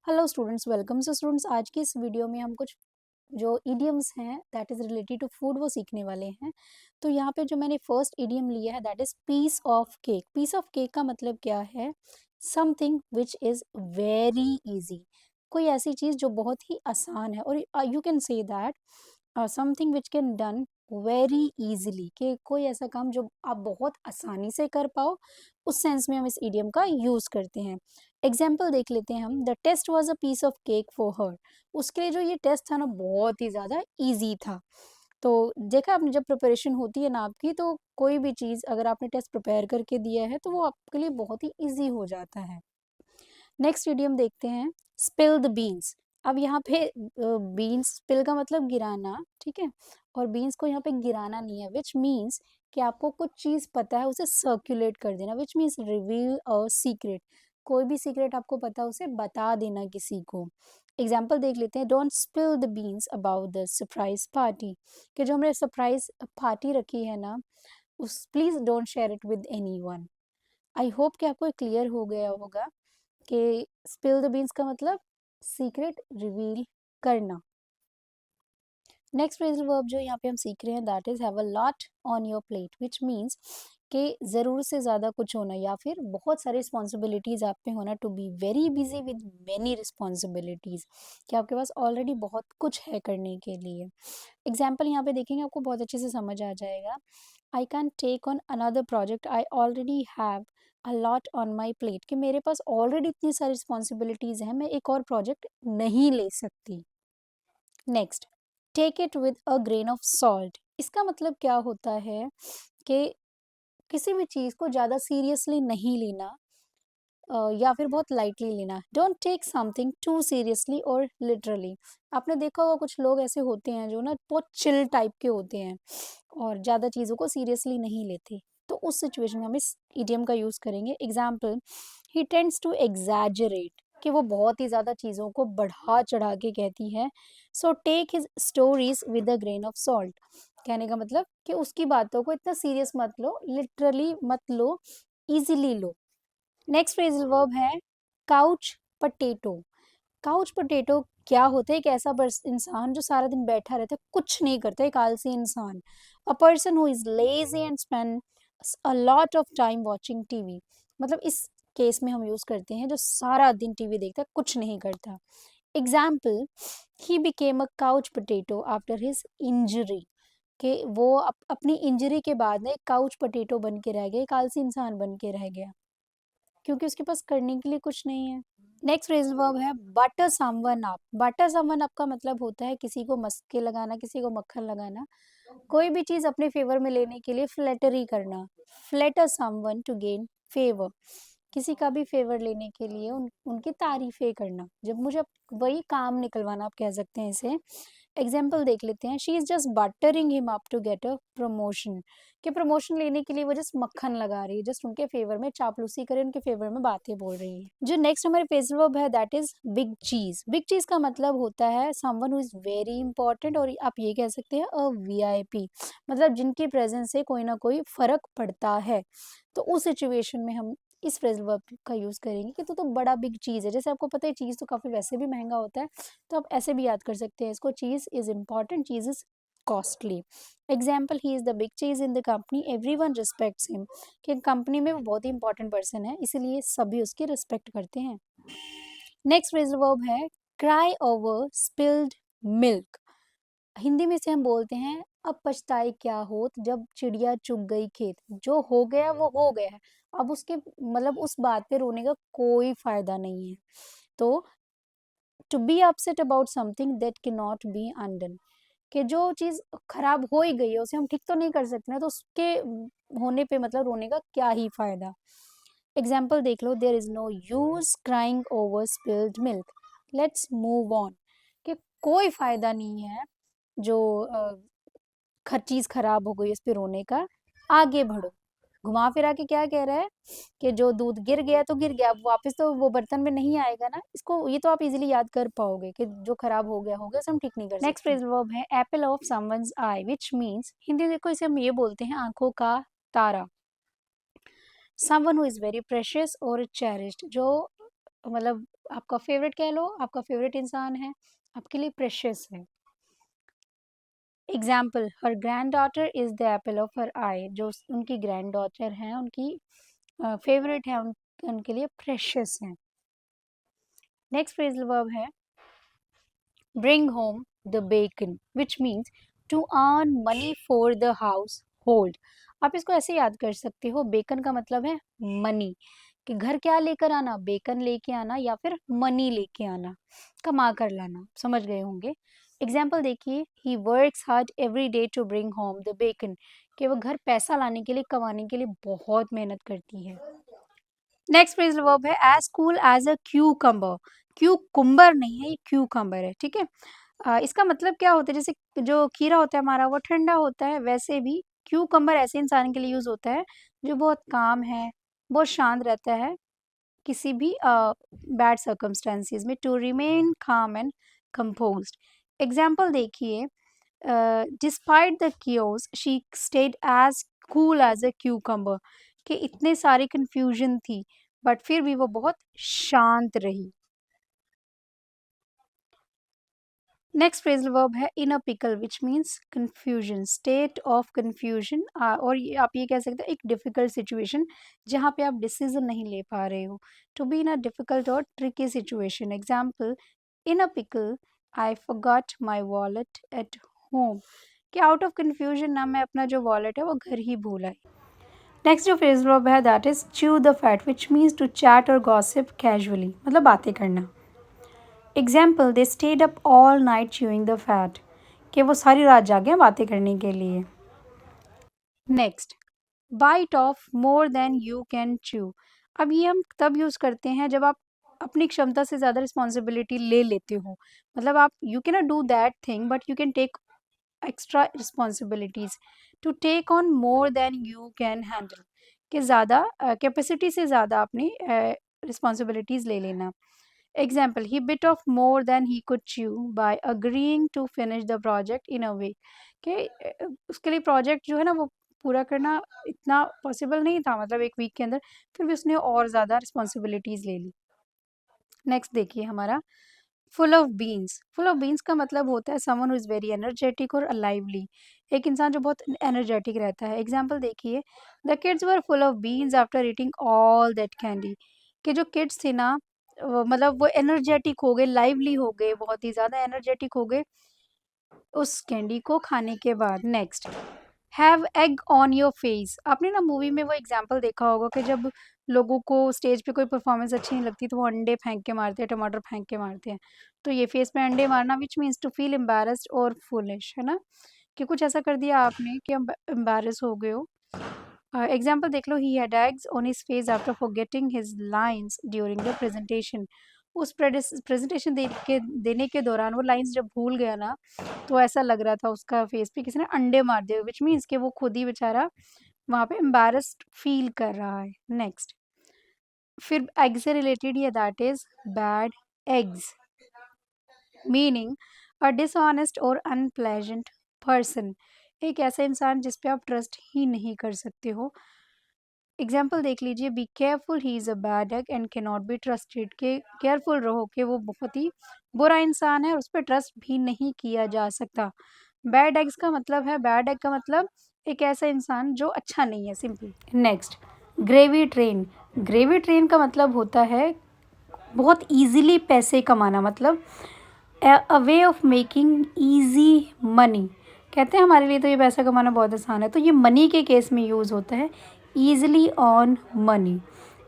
Hello students, welcome. So students, आज की इस वीडियो में हम कुछ जो इडियम्स हैं that is related to food वो सीखने वाले हैं। तो यहाँ पे जो मैंने फर्स्ट इडियम लिया है that is piece of cake. Piece of cake का मतलब क्या है? Something which is very easy. कोई ऐसी चीज़ जो बहुत ही आसान है, और you can say that something which can done very easily, कि कोई ऐसा काम जो आप बहुत आसानी से कर पाओ, उस सेंस में हम इस इडियम का यूज़ करते हैं। एग्जाम्पल देख लेते हैं हम। The test was a piece of cake for her. उसके लिए जो ये टेस्ट था ना, बहुत ही ज़्यादा ईजी था। तो देखा आपने, जब प्रिपरेशन होती है ना आपकी, तो कोई भी चीज़ अगर आपने टेस्ट प्रिपेयर करके दिया है तो वो आपके लिए बहुत ही ईजी हो जाता है। नेक्स्ट इडियम देखते हैं, स्पिल द बीन्स। अब यहाँ पे बीन्स, स्पिल का मतलब गिराना, ठीक है, और बीन्स को यहाँ पे गिराना नहीं है, विच मीन्स कि आपको कुछ चीज़ पता है उसे सर्कुलेट कर देना, which means reveal a secret. कोई भी सीक्रेट आपको पता है उसे बता देना किसी को। एग्जाम्पल देख लेते हैं, don't spill the beans about the surprise party, कि जो हमने सरप्राइज पार्टी रखी है ना, उस please don't share it with any one. I hope कि आपको क्लियर हो गया होगा कि स्पिल द बीन्स का मतलब सीक्रेट रिवील करना। नेक्स्ट फ्रेजल वर्ब जो यहाँ पे हम सीख रहे हैं that is have a lot on your plate, which means कि ज़रूर से ज़्यादा कुछ होना, या फिर बहुत सारी रिस्पॉन्सिबिलिटीज़ आप पे होना, to be very busy with many responsibilities, कि आपके पास ऑलरेडी बहुत कुछ है करने के लिए। एग्जाम्पल यहाँ पे देखेंगे, आपको बहुत अच्छे से समझ आ जाएगा। I can take on another project, I already have a lot on my plate, कि मेरे पास ऑलरेडी इतनी सारी रिस्पॉन्सिबिलिटीज़ हैं, मैं एक और प्रोजेक्ट नहीं ले सकती। Next, take it with a grain of salt. इसका मतलब क्या होता है कि किसी भी चीज़ को ज़्यादा सीरियसली नहीं लेना, या फिर बहुत लाइटली लेना। Don't take something too seriously और लिटरली। आपने देखा होगा कुछ लोग ऐसे होते हैं जो ना बहुत चिल टाइप के होते हैं और ज़्यादा चीज़ों को सीरियसली नहीं लेते। तो उस सिचुएशन में हम इस इडियम का यूज़ करेंगे। Example, he tends to exaggerate, कि वो बहुत ही ज़्यादा चीज़ों को बढ़ा चढ़ा के कहती है। So take his stories with a grain of salt. कहने का मतलब कि उसकी बातों को इतना सीरियस मत लो, लिटरली मत लो, इजीली लो। नेक्स्ट फ्रेजल वर्ब है काउच पटेटो। काउच पोटैटो क्या होता है? एक ऐसा इंसान जो सारा दिन बैठा रहता है, कुछ नहीं करता, एक आलसी इंसान। A person who is lazy and spend a lot of time watching TV. मतलब इस केस में हम यूज करते हैं जो सारा दिन टीवी देखता है, कुछ नहीं करता। Example, he became a couch potato after his injury, कि वो अपनी इंजरी के बाद ना एक काउच पोटैटो बन के रह गया, एक आलसी इंसान बन के रह गया, क्योंकि उसके पास करने के लिए कुछ नहीं है। नेक्स्ट फ्रेजल वर्ब है butter someone up. Butter someone up का मतलब होता है किसी को मस्के लगाना, किसी को मक्खन लगाना, कोई भी चीज अपने फेवर में लेने के लिए फ्लैटरी करना। Flatter someone to gain favour, किसी का भी फेवर लेने के लिए उनकी तारीफें करना, जब मुझे वही काम निकलवाना, आप कह सकते हैं इसे। एग्जाम्पल देख लेते हैं, she is just buttering him up to get a promotion, कि प्रमोशन लेने के लिए वो जस्ट मक्खन लगा रही है, जस्ट उनके फेवर में चापलूसी करे, उनके फेवर में बातें बोल रही है। जो नेक्स्ट हमारे फ्रेजल वर्ब है दैट इज बिग चीज। बिग चीज का मतलब होता है someone who is very important, और आप ये कह सकते हैं अ वीआईपी, मतलब जिनकी प्रेजेंस से कोई ना कोई फर्क पड़ता है। तो उस सिचुएशन में हम इस फ्रेजल वर्ब का यूज करेंगे कि तो बड़ा बिग चीज है। जैसे आपको पता है चीज तो काफी वैसे भी महंगा होता है, तो आप ऐसे भी याद कर सकते हैं इसको, cheese is important, cheese is costly. Example, he is the big cheese in the company, everyone respects him, कि कंपनी में वो बहुत ही इंपॉर्टेंट पर्सन है, इसीलिए सभी उसकी रिस्पेक्ट करते हैं। नेक्स्ट फ्रेजल वर्ब है cry over spilled milk. Hindi में से हम बोलते हैं अब पछताए क्या होत जब चिड़िया चुग गई खेत। जो हो गया वो हो गया है, अब उसके मतलब उस बात पे रोने का कोई फायदा नहीं है। तो to be upset about something that can not be undone, कि जो चीज खराब हो ही गई है उसे हम ठीक तो नहीं कर सकते ना, तो उसके होने पे मतलब रोने का क्या ही फायदा। एग्जाम्पल देख लो, there is no use crying over spilled milk, let's move on, कि कोई फायदा नहीं है जो हर चीज खराब हो गई इस पे रोने का, आगे बढ़ो। घुमा फिरा के क्या कह रहा है कि जो दूध गिर गया तो गिर गया, अब वापस तो वो बर्तन में नहीं आएगा ना, इसको ये तो आप इजीली याद कर पाओगे कि जो खराब हो गया उसे हम ठीक नहीं कर सकते। नेक्स्ट फ्रेजल वर्ब है apple of someone's eye, which means, Hindi देखो इसे हम ये बोलते हैं आंखों का तारा। Someone who is very precious और चेरिश्ड, जो मतलब आपका फेवरेट कह लो, आपका फेवरेट इंसान है, आपके लिए प्रेशियस है। Example, her granddaughter is the apple of her eye, जो उनकी ग्रैंड डॉटर हैं, उनकी फेवरेट है, उनके लिए प्रेशियस है। नेक्स्ट फ्रेजल वर्ब है bring home the bacon, which means to earn money for the household। आप इसको ऐसे याद कर सकते हो, बेकन का मतलब है मनी, कि घर क्या लेकर आना, बेकन लेके आना या फिर मनी लेके आना, कमा कर लाना, समझ गए होंगे। एग्जाम्पल देखिए, he works hard every day to bring home the bacon, कि वो घर पैसा लाने के लिए, कमाने के लिए बहुत मेहनत करती है। नेक्स्ट फ्रेजल वर्ब है as cool as a cucumber. Cucumber नहीं है, ये क्यूकम्बर है, ठीक है। इसका मतलब क्या होता है, जैसे जो खीरा होता है हमारा वो ठंडा होता है, वैसे भी क्यूकम्बर ऐसे इंसान के लिए यूज होता है जो बहुत काम है, बहुत शांत रहता है किसी भी बैड सर्कमस्टेंसेस में, to remain calm and composed। Example देखिए, despite the chaos she stayed as cool as a cucumber, कि इतने सारी कंफ्यूजन थी बट फिर भी वो बहुत शांत रही। नेक्स्ट फ्रेजल वर्ब है in a pickle, which means confusion, state of confusion, और आप ये कह सकते हैं एक डिफिकल्ट सिचुएशन जहाँ पे आप डिसीजन नहीं ले पा रहे हो, to be in a difficult और tricky situation. Example, in a pickle I forgot my wallet at home, कि आउट ऑफ कंफ्यूजन ना मैं अपना जो वॉलेट है वो घर ही भूल आई। नेक्स्ट जो फ्रेजल वर्ब है that is chew the fat, which means to chat और गॉसिप कैजुअली, मतलब बातें करना। Example, they stayed up all night chewing the fat, कि वो सारी रात जागे बातें करने के लिए। Next, bite off more than you can chew. अब ये हम तब यूज करते हैं जब आप अपनी क्षमता से ज़्यादा रिस्पॉन्सिबिलिटी ले लेते हो, मतलब आप you can not do that thing but you can take extra responsibilities, to take on more than you can handle, कि ज़्यादा कैपेसिटी से ज़्यादा अपनी रिस्पॉन्सिबिलिटीज ले लेना। Example, he bit off more than he could chew by agreeing to finish the project in a way, कि उसके लिए प्रोजेक्ट जो है ना वो पूरा करना इतना पॉसिबल नहीं था, मतलब एक वीक के अंदर, फिर भी उसने और ज़्यादा रिस्पॉन्सिबिलिटीज़ ले ली। नेक्स्ट देखिए हमारा full of beans. Full of beans का मतलब होता है someone who is very energetic और अलाइवली, एक इंसान जो बहुत एनर्जेटिक रहता है। एग्जाम्पल देखिए, the kids were full of beans after eating all that candy, कि जो किड्स थे ना मतलब वो एनर्जेटिक हो गए, लाइवली हो गए, बहुत ही ज़्यादा एनर्जेटिक हो गए उस कैंडी को खाने के बाद। Next, have egg on your face. आपने ना मूवी में वो एग्जाम्पल देखा होगा कि जब लोगों को स्टेज पे कोई परफॉर्मेंस अच्छी नहीं लगती तो वो अंडे फेंक के मारते हैं, टमाटर फेंक के मारते हैं, तो ये फेस पे अंडे मारना which means to feel embarrassed और फुलिश, है ना, कि कुछ ऐसा कर दिया आपने कि एम्बेरस हो गए हो। एग्जाम्पल देख लो, he had eggs on his face after forgetting his lines during the presentation. उस प्रेजेंटेशन देने के दौरान वो लाइंस जब भूल गया ना, तो ऐसा लग रहा था उसका फेस पे किसी ने अंडे मार दिए, विच मीन्स कि वो खुद ही बेचारा वहाँ पे एम्बेरस्ड फील कर रहा है। नेक्स्ट, फिर एग से रिलेटेड है that is bad eggs, meaning a dishonest और अनप्लेजेंट पर्सन, एक ऐसा इंसान जिस पे आप ट्रस्ट ही नहीं कर सकते हो। एग्जाम्पल देख लीजिए, be careful he is a bad egg and can not be trusted, के केयरफुल रहो कि वो बहुत ही बुरा इंसान है और उस पर ट्रस्ट भी नहीं किया जा सकता। बैड एग्स का मतलब है, बैड एग का मतलब एक ऐसा इंसान जो अच्छा नहीं है, simply. Next, gravy train. Gravy train का मतलब होता है बहुत इजीली पैसे कमाना, मतलब a way of making easy money, कहते हैं हमारे लिए तो ये पैसा कमाना बहुत आसान है, तो ये मनी के केस में यूज़ होता है, ईजिली ऑन मनी।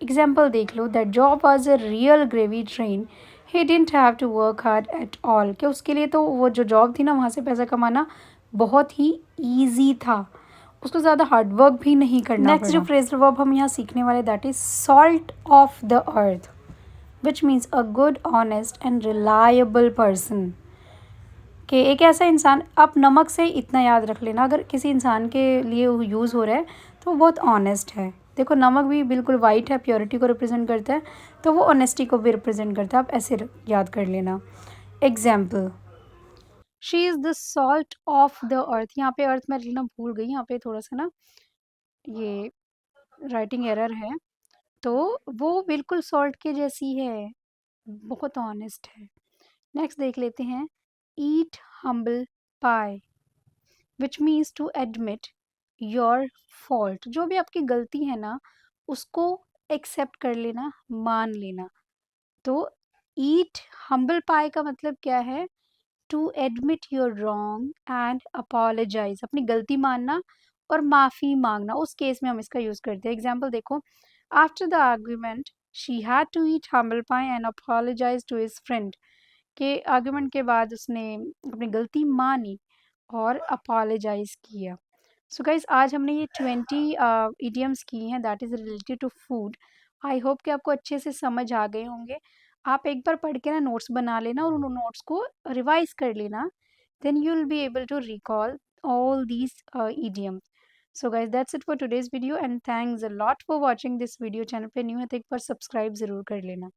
एग्जाम्पल देख लो, that job was a real gravy train, he didn't have to work hard at all, कि उसके लिए तो वो जो जॉब थी ना वहाँ से पैसा कमाना बहुत ही ईजी था, उसको ज़्यादा हार्डवर्क भी नहीं करना। नेक्स्ट जो फ्रेजल वर्ब हम यहाँ सीखने वाले that is salt of the earth, which means a good honest and reliable person, कि एक ऐसा इंसान, आप नमक से इतना याद रख लेना, अगर किसी इंसान के लिए यूज़ हो रहा है तो वो बहुत ऑनेस्ट है। देखो नमक भी बिल्कुल वाइट है, प्योरिटी को रिप्रेजेंट करता है, तो वो ऑनेस्टी को भी रिप्रेजेंट करता है, आप ऐसे याद कर लेना। Example, she is the salt of the earth, यहाँ पे अर्थ मैं लिखना भूल गई, यहाँ पे थोड़ा सा ना ये राइटिंग एरर है, तो वो बिल्कुल सॉल्ट के जैसी है, बहुत ऑनेस्ट है। नेक्स्ट देख लेते हैं, eat humble pie, which means to admit your fault. जो भी आपकी गलती है ना, उसको एक्सेप्ट कर लेना, मान लेना। तो ईट हम्बल पाई का मतलब क्या है? To admit your wrong and apologise, अपनी गलती मानना और माफ़ी मांगना। उस केस में हम इसका यूज़ करते हैं। एग्जाम्पल देखो, after the argument she had to eat humble pie and apologise to his friend. के आर्ग्यूमेंट के बाद उसने अपनी गलती मानी और अपोलोजाइज किया। सो गाइज, आज हमने ये 20 इडियम्स की हैं that is related to food. I hope कि आपको अच्छे से समझ आ गए होंगे। आप एक बार पढ़ के ना नोट्स बना लेना और उन नोट्स को रिवाइज कर लेना, then you will be able to recall all these idioms. So guys, that's it for today's video and thanks a lot for watching this video. Channel पे न्यू है तो एक बार सब्सक्राइब ज़रूर कर लेना।